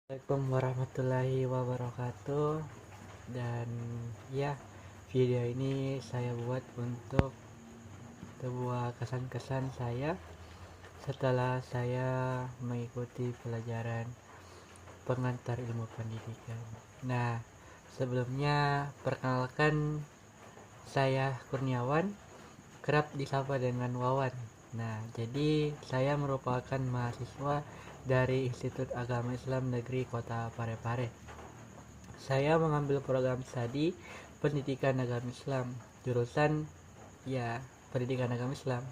Assalamualaikum warahmatullahi wabarakatuh. Dan ya, video ini saya buat untuk sebuah kesan-kesan saya setelah saya mengikuti pelajaran pengantar ilmu pendidikan. Nah, sebelumnya perkenalkan, saya Kurniawan, kerap disapa dengan Wawan. Nah, jadi saya merupakan mahasiswa dari Institut Agama Islam Negeri Kota Parepare. Saya mengambil program studi Pendidikan Agama Islam, jurusan ya Pendidikan Agama Islam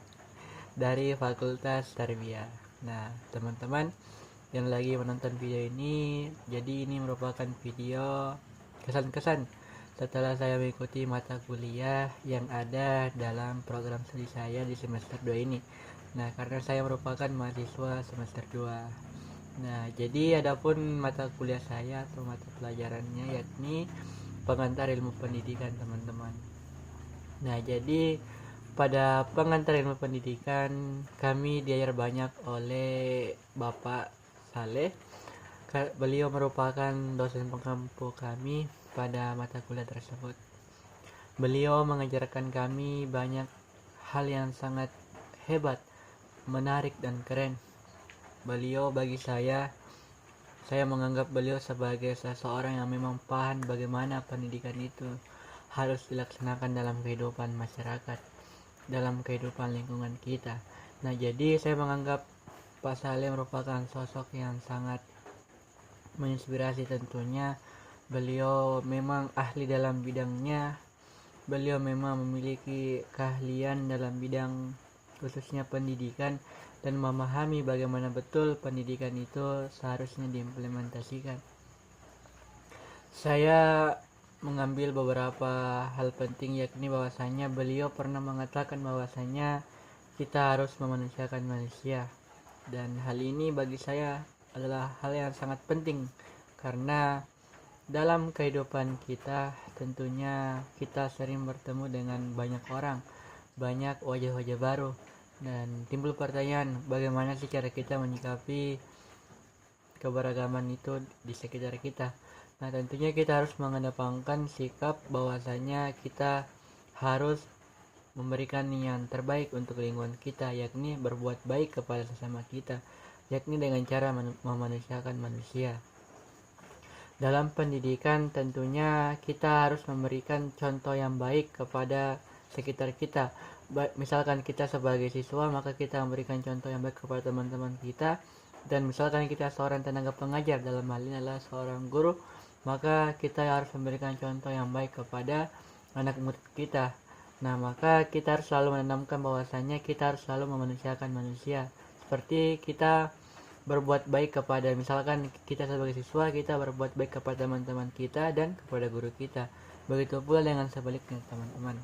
dari Fakultas Tarbiyah. Nah, teman-teman yang lagi menonton video ini, jadi ini merupakan video kesan-kesan setelah saya mengikuti mata kuliah yang ada dalam program studi saya di semester 2 ini. Nah, karena saya merupakan mahasiswa semester 2. Nah, jadi adapun mata kuliah saya atau mata pelajarannya yakni pengantar ilmu pendidikan, teman-teman. Nah, jadi pada pengantar ilmu pendidikan kami diajar banyak oleh Bapak Saleh. Beliau merupakan dosen pengampu kami pada mata kuliah tersebut. Beliau mengajarkan kami banyak hal yang sangat hebat, menarik dan keren. Beliau bagi saya menganggap beliau sebagai seseorang yang memang paham bagaimana pendidikan itu harus dilaksanakan dalam kehidupan masyarakat, dalam kehidupan lingkungan kita. Nah, jadi saya menganggap Pak Saleh merupakan sosok yang sangat menginspirasi tentunya. Beliau memang ahli dalam bidangnya. Beliau memang memiliki keahlian dalam bidang khususnya pendidikan dan memahami bagaimana betul pendidikan itu seharusnya diimplementasikan. Saya mengambil beberapa hal penting, yakni bahwasanya beliau pernah mengatakan bahwasanya kita harus memanusiakan manusia, dan hal ini bagi saya adalah hal yang sangat penting karena dalam kehidupan kita tentunya kita sering bertemu dengan banyak orang, banyak wajah-wajah baru, dan timbul pertanyaan bagaimana sih cara kita menyikapi keberagaman itu di sekitar kita. Nah, tentunya kita harus mengedepankan sikap bahwasanya kita harus memberikan yang terbaik untuk lingkungan kita, yakni berbuat baik kepada sesama kita, yakni dengan cara memanusiakan manusia. Dalam pendidikan tentunya kita harus memberikan contoh yang baik kepada sekitar kita. Misalkan kita sebagai siswa, maka kita memberikan contoh yang baik kepada teman-teman kita. Dan misalkan kita seorang tenaga pengajar, dalam hal ini adalah seorang guru, maka kita harus memberikan contoh yang baik kepada anak murid kita. Nah, maka kita harus selalu menanamkan bahwasanya kita harus selalu memanusiakan manusia. Seperti kita berbuat baik kepada, misalkan kita sebagai siswa, kita berbuat baik kepada teman-teman kita dan kepada guru kita. Begitu pula dengan sebaliknya, teman-teman.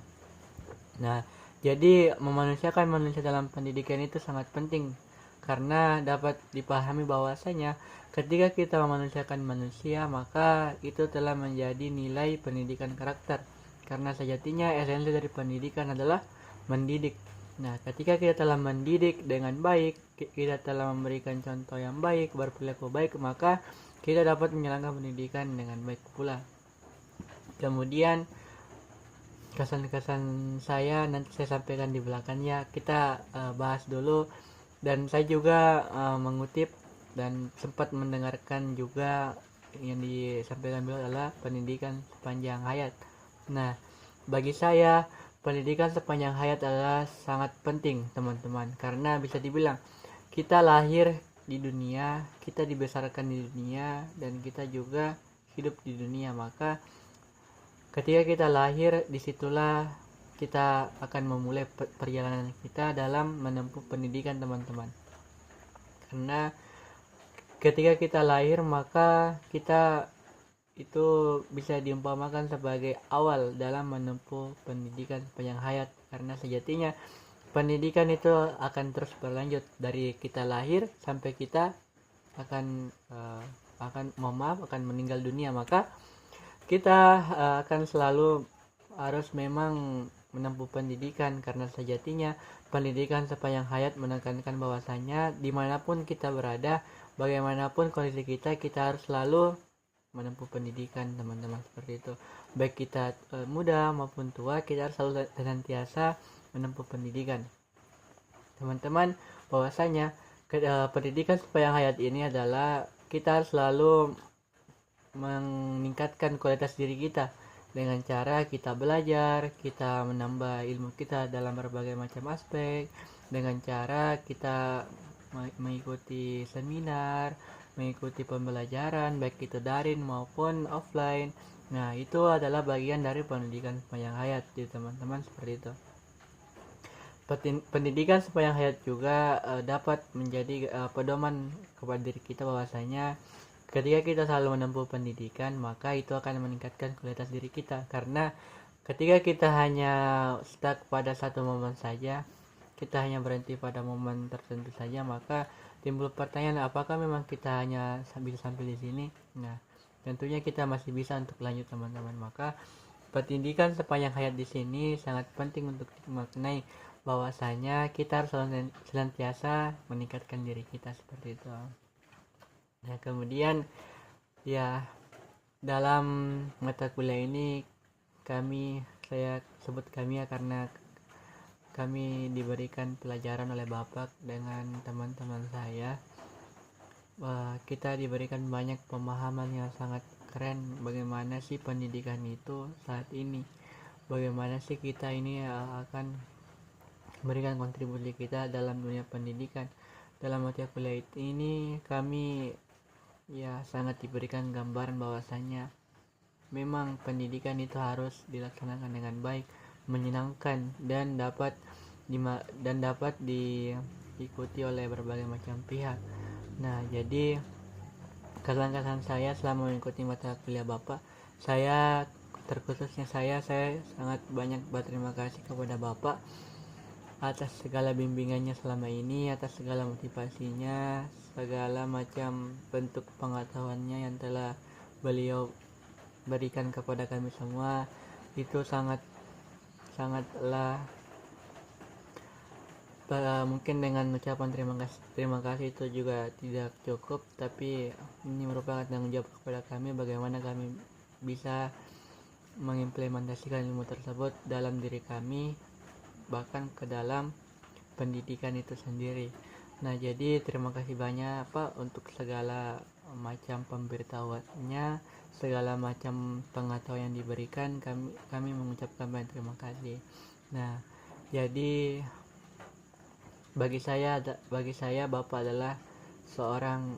Nah, jadi memanusiakan manusia dalam pendidikan itu sangat penting karena dapat dipahami bahwasanya ketika kita memanusiakan manusia, maka itu telah menjadi nilai pendidikan karakter. Karena sejatinya esensi dari pendidikan adalah mendidik. Nah, ketika kita telah mendidik dengan baik, kita telah memberikan contoh yang baik, berperilaku baik, maka kita dapat menjalankan pendidikan dengan baik pula. Kemudian kesan-kesan saya nanti saya sampaikan di belakangnya. Kita bahas dulu, dan saya juga mengutip dan sempat mendengarkan juga yang disampaikan beliau adalah pendidikan sepanjang hayat. Nah, bagi saya pendidikan sepanjang hayat adalah sangat penting, teman-teman, karena bisa dibilang kita lahir di dunia, kita dibesarkan di dunia, dan kita juga hidup di dunia. Maka ketika kita lahir, disitulah kita akan memulai perjalanan kita dalam menempuh pendidikan, teman-teman. Karena ketika kita lahir, maka kita itu bisa diumpamakan sebagai awal dalam menempuh pendidikan sepanjang hayat. Karena sejatinya pendidikan itu akan terus berlanjut dari kita lahir sampai kita akan meninggal dunia. Maka kita akan selalu harus memang menempuh pendidikan, karena sejatinya pendidikan sepanjang hayat menekankan bahwasanya dimanapun kita berada, bagaimanapun kondisi kita, kita harus selalu menempuh pendidikan, teman-teman, seperti itu. Baik kita muda maupun tua, kita harus selalu senantiasa menempuh pendidikan, teman-teman. Bahwasanya pendidikan sepanjang hayat ini adalah kita harus selalu meningkatkan kualitas diri kita dengan cara kita belajar, kita menambah ilmu kita dalam berbagai macam aspek, dengan cara kita mengikuti seminar, mengikuti pembelajaran baik itu daring maupun offline. Nah, itu adalah bagian dari pendidikan sepanjang hayat, jadi teman-teman, seperti itu. Pendidikan sepanjang hayat juga dapat menjadi pedoman kepada diri kita bahwasanya ketika kita selalu menempuh pendidikan, maka itu akan meningkatkan kualitas diri kita. Karena ketika kita hanya stuck pada satu momen saja, kita hanya berhenti pada momen tertentu saja, maka timbul pertanyaan, apakah memang kita hanya bisa sampai di sini? Nah, tentunya kita masih bisa untuk lanjut, teman-teman. Maka pendidikan sepanjang hayat di sini sangat penting untuk dimaknai bahwasanya kita harus senantiasa meningkatkan diri kita, seperti itu. Nah, kemudian ya, dalam mata kuliah ini saya sebut kami ya, karena kami diberikan pelajaran oleh Bapak dengan teman-teman saya. Kita diberikan banyak pemahaman yang sangat keren bagaimana sih pendidikan itu saat ini, bagaimana sih kita ini akan memberikan kontribusi kita dalam dunia pendidikan. Dalam mata kuliah ini kami ya sangat diberikan gambaran bahwasanya memang pendidikan itu harus dilaksanakan dengan baik, menyenangkan, dan dapat diikuti oleh berbagai macam pihak. Nah, jadi kesan-kesan saya selama mengikuti mata kuliah Bapak, terkhususnya saya sangat banyak berterima kasih kepada Bapak atas segala bimbingannya selama ini, atas segala motivasinya, segala macam bentuk pengetahuannya yang telah beliau berikan kepada kami semua. Itu sangatlah mungkin dengan ucapan terima kasih itu juga tidak cukup, tapi ini merupakan tanggung jawab kepada kami bagaimana kami bisa mengimplementasikan ilmu tersebut dalam diri kami, bahkan ke dalam pendidikan itu sendiri. Nah, jadi terima kasih banyak Pak untuk segala macam pemberitahuannya, segala macam pengetahuan yang diberikan. Kami mengucapkan banyak terima kasih. Nah, jadi bagi saya Bapak adalah seorang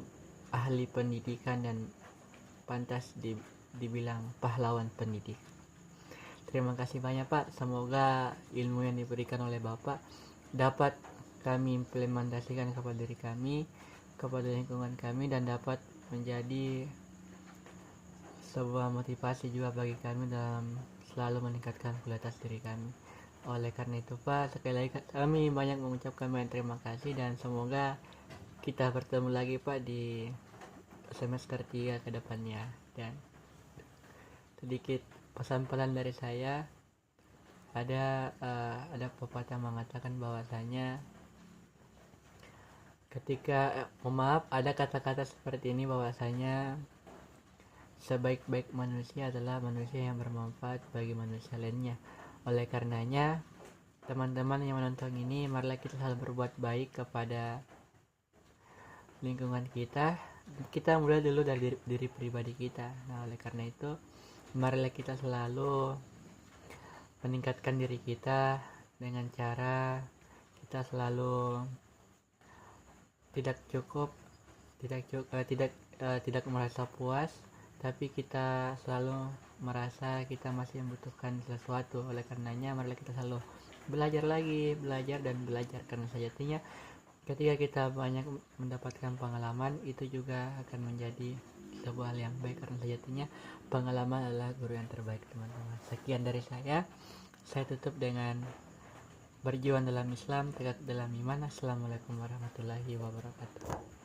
ahli pendidikan dan pantas dibilang pahlawan pendidik. Terima kasih banyak Pak. Semoga ilmu yang diberikan oleh Bapak dapat kami implementasikan kepada diri kami, kepada lingkungan kami, dan dapat menjadi sebuah motivasi juga bagi kami dalam selalu meningkatkan kualitas diri kami. Oleh karena itu Pak, sekali lagi kami banyak mengucapkan banyak terima kasih, dan semoga kita bertemu lagi Pak di semester 3 ke depannya. Dan sedikit pesan-pesan dari saya, ada pepatah mengatakan bahwasanya ada kata-kata seperti ini bahwasanya sebaik-baik manusia adalah manusia yang bermanfaat bagi manusia lainnya. Oleh karenanya, teman-teman yang menonton ini, marilah kita selalu berbuat baik kepada lingkungan kita. Kita mulai dulu dari diri pribadi kita. Nah, oleh karena itu, marilah kita selalu meningkatkan diri kita dengan cara kita selalu tidak merasa puas, tapi kita selalu merasa kita masih membutuhkan sesuatu. Oleh karenanya, marilah kita selalu belajar dan belajar, karena sejatinya ketika kita banyak mendapatkan pengalaman, itu juga akan menjadi sebuah hal yang baik, karena sejatinya pengalaman adalah guru yang terbaik, teman-teman. Sekian dari saya tutup dengan berjuang dalam Islam, tegak dalam iman. Assalamualaikum warahmatullahi wabarakatuh.